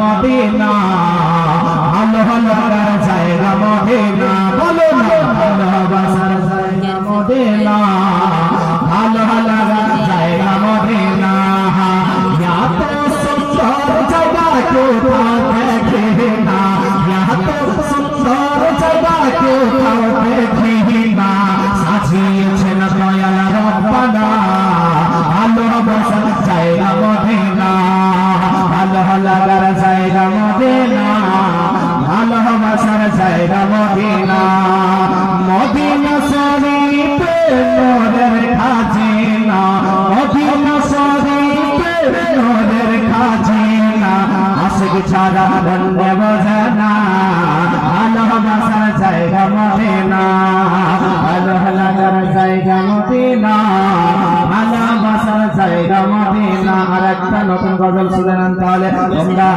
Medina ভালো লাগার জায়গা মদিনা বলো না ভালোবাসার জায়গা মদিনা ভালো লাগার জায়গা মদিনা এত সুন্দর জায়গা কোথাও দেখে না এত সুন্দর জায়গা কোথাও দেখে না সাজিয়েছেন দয়াল রব্বানা ভালোবাসার জায়গা মদিনা ভালো লাগার জায়গা মদিনা ভালোবাসার জায়গা মদিনা মদিনা শরীফে নূরের খাজিনা মদিনা শরীফে নূরের খাজিনা আশিক ছাড়া বন্ধে বোঝে না ভালোবাসার জায়গা মদিনা ভালো লাগার জায়গা মদিনা ভালোবাসার জায়গা মদিনা। আর একটা নতুন গজল শুনে নেন তাহলে তোমরা